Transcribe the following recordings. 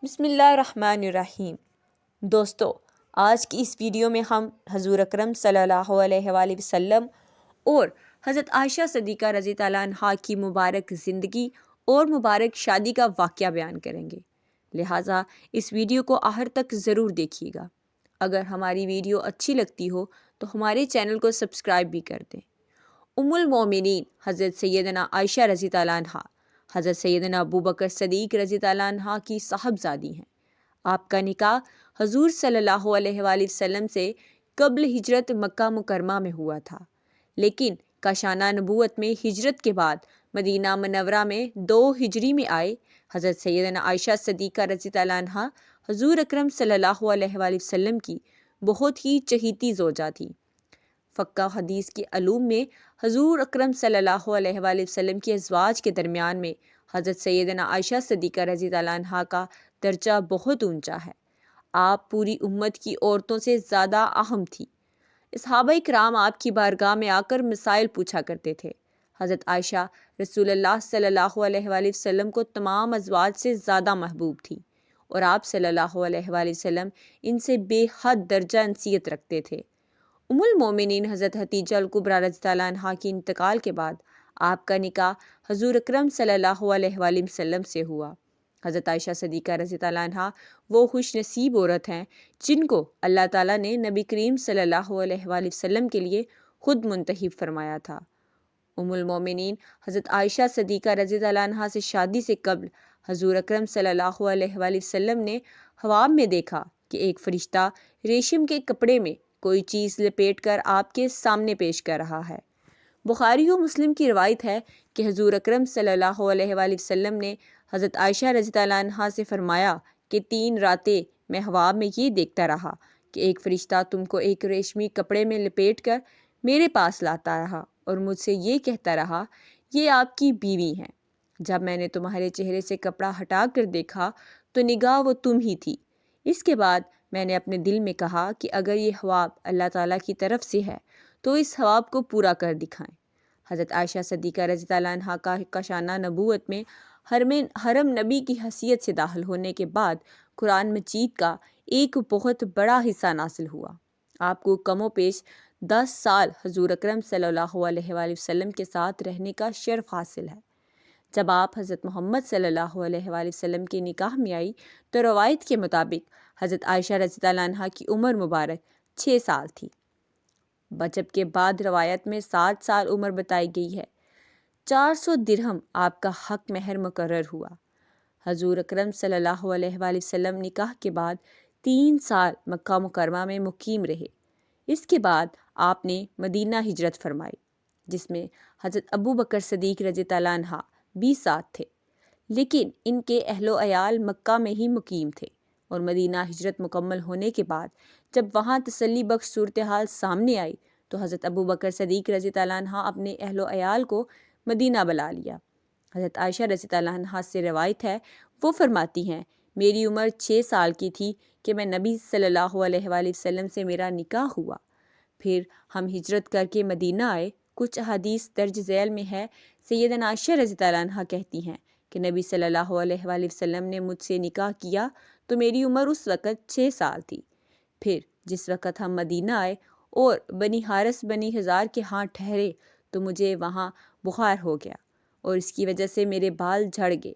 بسم اللہ الرحمن الرحیم۔ دوستو، آج کی اس ویڈیو میں ہم حضور اکرم صلی اللہ علیہ وآلہ وسلم اور حضرت عائشہ صدیقہ رضی اللہ عنہا کی مبارک زندگی اور مبارک شادی کا واقعہ بیان کریں گے، لہٰذا اس ویڈیو کو آخر تک ضرور دیکھیے گا۔ اگر ہماری ویڈیو اچھی لگتی ہو تو ہمارے چینل کو سبسکرائب بھی کر دیں۔ ام المومنین حضرت سیدنا عائشہ رضی اللہ عنہا حضرت سیدنا ابوبکر صدیق رضی اللہ عنہ کی صاحبزادی ہیں۔ آپ کا نکاح حضور صلی اللہ علیہ وآلہ وسلم سے قبل ہجرت مکہ مکرمہ میں ہوا تھا، لیکن کاشانہ نبوت میں ہجرت کے بعد مدینہ منورہ میں 2 ہجری میں آئے۔ حضرت سیدنا عائشہ صدیقہ رضی اللہ عنہا حضور اکرم صلی اللہ علیہ وآلہ وسلم کی بہت ہی چہیتی زوجہ تھی۔ فقہ حدیث کے علوم میں حضور اکرم صلی اللہ علیہ وآلہ وسلم کے ازواج کے درمیان میں حضرت سیدنا عائشہ صدیقہ رضی اللہ عنہا کا درجہ بہت اونچا ہے۔ آپ پوری امت کی عورتوں سے زیادہ اہم تھی۔ صحابہ کرام آپ کی بارگاہ میں آ کر مسائل پوچھا کرتے تھے۔ حضرت عائشہ رسول اللہ صلی اللہ علیہ وآلہ وسلم کو تمام ازواج سے زیادہ محبوب تھی، اور آپ صلی اللہ علیہ وآلہ وسلم ان سے بے حد درجہ انسیت رکھتے تھے۔ ام المومنین حضرت حتیجہ الکبریٰ رضی اللہ عنہا کے انتقال کے بعد آپ کا نکاح حضور اکرم صلی اللہ علیہ وآلہ وسلم سے ہوا۔ حضرت عائشہ صدیقہ رضی اللہ عنہا وہ خوش نصیب عورت ہیں جن کو اللہ تعالیٰ نے نبی کریم صلی اللہ علیہ وآلہ وسلم کے لیے خود منتخب فرمایا تھا۔ ام المومنین حضرت عائشہ صدیقہ رضی اللہ عنہا سے شادی سے قبل حضور اکرم صلی اللہ علیہ وآلہ وسلم نے خواب میں دیکھا کہ ایک فرشتہ ریشم کے کپڑے میں کوئی چیز لپیٹ کر آپ کے سامنے پیش کر رہا ہے۔ بخاری و مسلم کی روایت ہے کہ حضور اکرم صلی اللہ علیہ وآلہ وسلم نے حضرت عائشہ رضی اللہ عنہا سے فرمایا کہ 3 راتیں میں خواب میں یہ دیکھتا رہا کہ ایک فرشتہ تم کو ایک ریشمی کپڑے میں لپیٹ کر میرے پاس لاتا رہا اور مجھ سے یہ کہتا رہا، یہ آپ کی بیوی ہیں۔ جب میں نے تمہارے چہرے سے کپڑا ہٹا کر دیکھا تو نگاہ وہ تم ہی تھی۔ اس کے بعد میں نے اپنے دل میں کہا کہ اگر یہ خواب اللہ تعالیٰ کی طرف سے ہے تو اس خواب کو پورا کر دکھائیں۔ حضرت عائشہ صدیقہ رضی اللہ عنہا کا کاشانہ نبوت میں حرم نبی کی حیثیت سے داخل ہونے کے بعد قرآن مجید کا ایک بہت بڑا حصہ نازل ہوا۔ آپ کو کم و بیش 10 سال حضور اکرم صلی اللہ علیہ وآلہ وسلم کے ساتھ رہنے کا شرف حاصل ہے۔ جب آپ حضرت محمد صلی اللہ علیہ وآلہ وسلم کے نکاح میں آئی تو روایت کے مطابق حضرت عائشہ رضی اللہ عنہا کی عمر مبارک 6 سال تھی، جبکہ بعد روایت میں 7 سال عمر بتائی گئی ہے۔ 400 درہم آپ کا حق مہر مقرر ہوا۔ حضور اکرم صلی اللہ علیہ وآلہ وسلم نکاح کے بعد 3 سال مکہ مکرمہ میں مقیم رہے۔ اس کے بعد آپ نے مدینہ ہجرت فرمائی، جس میں حضرت ابوبکر صدیق رضی اللہ عنہ بھی ساتھ تھے، لیکن ان کے اہل و عیال مکہ میں ہی مقیم تھے، اور مدینہ ہجرت مکمل ہونے کے بعد جب وہاں تسلی بخش صورتحال سامنے آئی تو حضرت ابوبکر صدیق رضی اللہ عنہ اپنے اہل و عیال کو مدینہ بلا لیا۔ حضرت عائشہ رضی اللہ عنہا سے روایت ہے، وہ فرماتی ہیں، میری عمر 6 سال کی تھی کہ میں نبی صلی اللہ علیہ وآلہ وسلم سے میرا نکاح ہوا، پھر ہم ہجرت کر کے مدینہ آئے۔ کچھ احادیث درج ذیل میں ہے، سیدنا عائشہ رضی اللہ عنہا کہتی ہیں کہ نبی صلی اللہ علیہ وآلہ وسلم نے مجھ سے نکاح کیا تو میری عمر اس وقت 6 سال تھی۔ پھر جس وقت ہم مدینہ آئے اور بنی حارث بنی ہزار کے ہاں ٹھہرے تو مجھے وہاں بخار ہو گیا اور اس کی وجہ سے میرے بال جھڑ گئے۔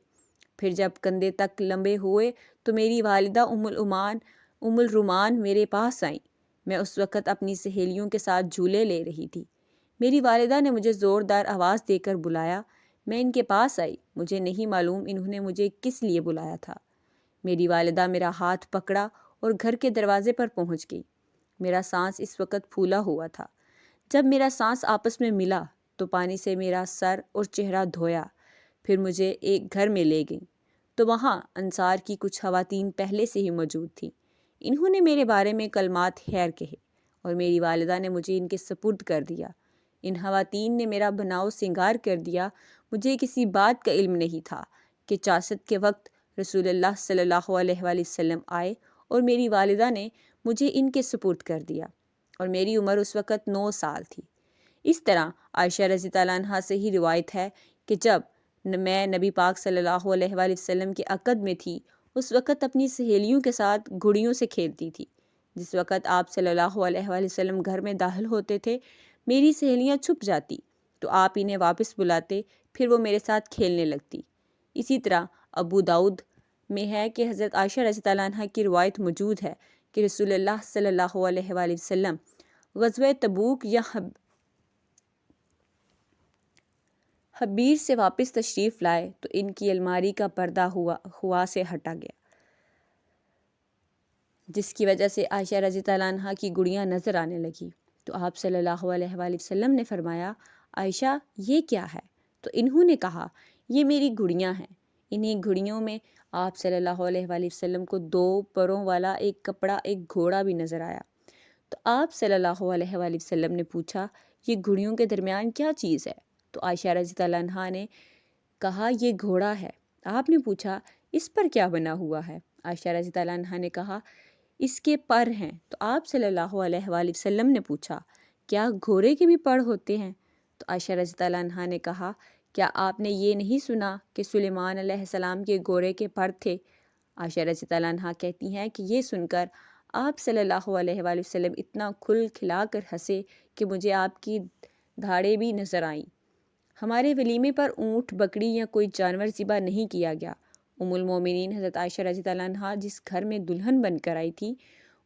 پھر جب کندھے تک لمبے ہوئے تو میری والدہ ام الرومان میرے پاس آئیں۔ میں اس وقت اپنی سہیلیوں کے ساتھ جھولے لے رہی تھی۔ میری والدہ نے مجھے زوردار آواز دے کر بلایا۔ میں ان کے پاس آئی، مجھے نہیں معلوم انہوں نے مجھے کس لیے بلایا تھا۔ میری والدہ میرا ہاتھ پکڑا اور گھر کے دروازے پر پہنچ گئی۔ میرا سانس اس وقت پھولا ہوا تھا۔ جب میرا سانس آپس میں ملا تو پانی سے میرا سر اور چہرہ دھویا، پھر مجھے ایک گھر میں لے گئیں تو وہاں انصار کی کچھ خواتین پہلے سے ہی موجود تھیں۔ انہوں نے میرے بارے میں کلمات خیر کہے اور میری والدہ نے مجھے ان کے سپرد کر دیا۔ ان خواتین نے میرا بناؤ سنگار کر دیا۔ مجھے کسی بات کا علم نہیں تھا کہ چاست کے وقت رسول اللہ صلی اللہ علیہ وآلہ وسلم آئے اور میری والدہ نے مجھے ان کے سپرد کر دیا، اور میری عمر اس وقت 9 سال تھی۔ اس طرح عائشہ رضی اللہ عنہا سے ہی روایت ہے کہ جب میں نبی پاک صلی اللہ علیہ وآلہ وسلم کے عقد میں تھی اس وقت اپنی سہیلیوں کے ساتھ گھڑیوں سے کھیلتی تھی۔ جس وقت آپ صلی اللہ علیہ وآلہ وسلم گھر میں داخل ہوتے تھے، میری سہیلیاں چھپ جاتی تو آپ انہیں واپس بلاتے، پھر وہ میرے ساتھ کھیلنے لگتی۔ اسی طرح ابو داؤد میں ہے کہ حضرت عائشہ رضی اللہ عنہ کی روایت موجود ہے کہ رسول اللہ صلی اللہ علیہ وآلہ وسلم غزوہ تبوک یا حبیر سے واپس تشریف لائے تو ان کی الماری کا پردہ ہوا سے ہٹا گیا، جس کی وجہ سے عائشہ رضی اللہ عنہ کی گڑیاں نظر آنے لگی۔ تو آپ صلی اللہ علیہ وآلہ وسلم نے فرمایا، عائشہ یہ کیا ہے؟ تو انہوں نے کہا، یہ میری گڑیاں ہیں۔ انہی گھڑیوں میں آپ صلی اللہ علیہ وآلہ وسلم کو 2 پروں والا ایک کپڑا، ایک گھوڑا بھی نظر آیا۔ تو آپ صلی اللہ علیہ وآلہ وسلم نے پوچھا، یہ گھڑیوں کے درمیان کیا چیز ہے؟ تو عائشہ رضی اللہ عنہا نے کہا، یہ گھوڑا ہے۔ آپ نے پوچھا، اس پر کیا بنا ہوا ہے؟ عائشہ رضی اللہ عنہا نے کہا، اس کے پر ہیں۔ تو آپ صلی اللہ علیہ وآلہ وسلم نے پوچھا، کیا گھوڑے کے بھی پر ہوتے ہیں؟ تو عائشہ رضی اللہ عنہا نے کہا، کیا آپ نے یہ نہیں سنا کہ سلیمان علیہ السلام کے گھوڑے کے پر تھے؟ عائشہ رضی اللہ عنہا کہتی ہیں کہ یہ سن کر آپ صلی اللہ علیہ وآلہ وسلم اتنا کھل کھلا کر ہنسے کہ مجھے آپ کی دھاڑیں بھی نظر آئیں۔ ہمارے ولیمے پر اونٹ، بکری یا کوئی جانور ذبح نہیں کیا گیا۔ ام المومنین حضرت عائشہ رضی اللہ عنہا جس گھر میں دلہن بن کر آئی تھی،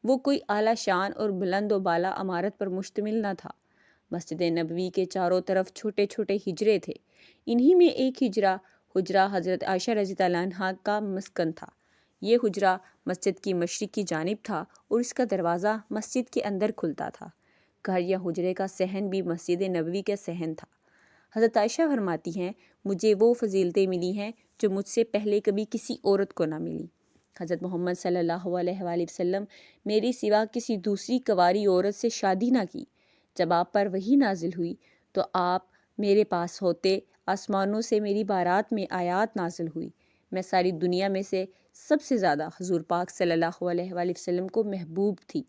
وہ کوئی اعلیٰ شان اور بلند و بالا عمارت پر مشتمل نہ تھا۔ مسجد نبوی کے چاروں طرف چھوٹے چھوٹے حجرے تھے۔ انہی میں ایک حجرہ حضرت عائشہ رضی اللہ عنہا کا مسکن تھا۔ یہ حجرہ مسجد کی مشرق کی جانب تھا اور اس کا دروازہ مسجد کے اندر کھلتا تھا۔ گھر یا حجرے کا صحن بھی مسجد نبوی کا صحن تھا۔ حضرت عائشہ فرماتی ہیں، مجھے وہ فضیلتیں ملی ہیں جو مجھ سے پہلے کبھی کسی عورت کو نہ ملی۔ حضرت محمد صلی اللہ علیہ وآلہ وسلم میری سوا کسی دوسری کنواری عورت سے شادی نہ کی۔ جب آپ پر وحی نازل ہوئی تو آپ میرے پاس ہوتے، آسمانوں سے میری بارات میں آیات نازل ہوئی۔ میں ساری دنیا میں سے سب سے زیادہ حضور پاک صلی اللہ علیہ وآلہ وسلم کو محبوب تھی۔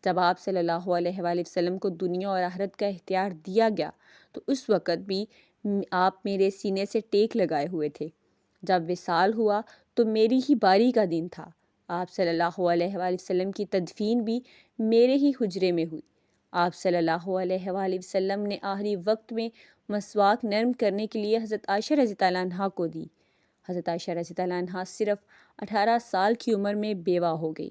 جب آپ صلی اللہ علیہ وآلہ وسلم کو دنیا اور آخرت کا اختیار دیا گیا تو اس وقت بھی آپ میرے سینے سے ٹیک لگائے ہوئے تھے۔ جب وصال ہوا تو میری ہی باری کا دن تھا۔ آپ صلی اللہ علیہ وآلہ وسلم کی تدفین بھی میرے ہی حجرے میں ہوئی۔ آپ صلی اللہ علیہ وآلہ وسلم نے آخری وقت میں مسواک نرم کرنے کے لیے حضرت عائشہ رضی اللہ عنہا کو دی۔ حضرت عائشہ رضی اللہ عنہا صرف 18 سال کی عمر میں بیوہ ہو گئی۔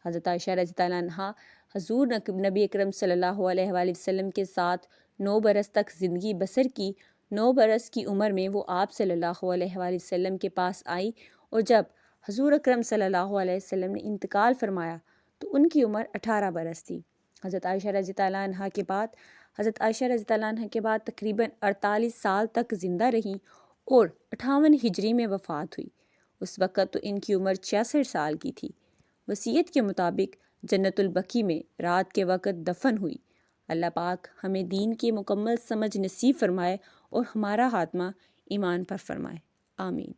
حضرت عائشہ رضی اللہ عنہا حضور نبی اکرم صلی اللہ علیہ وآلہ وسلم کے ساتھ 9 برس تک زندگی بسر کی۔ 9 برس کی عمر میں وہ آپ صلی اللہ علیہ وآلہ وسلم کے پاس آئی اور جب حضور اکرم صلی اللہ علیہ وسلم نے انتقال فرمایا تو ان کی عمر 18 برس تھی۔ حضرت عائشہ رضی اللہ عنہا کے بعد تقریباً 48 سال تک زندہ رہیں اور 58 ہجری میں وفات ہوئی۔ اس وقت تو ان کی عمر 66 سال کی تھی۔ وصیت کے مطابق جنت البقیع میں رات کے وقت دفن ہوئی۔ اللہ پاک ہمیں دین کی مکمل سمجھ نصیب فرمائے اور ہمارا خاتمہ ایمان پر فرمائے، آمین۔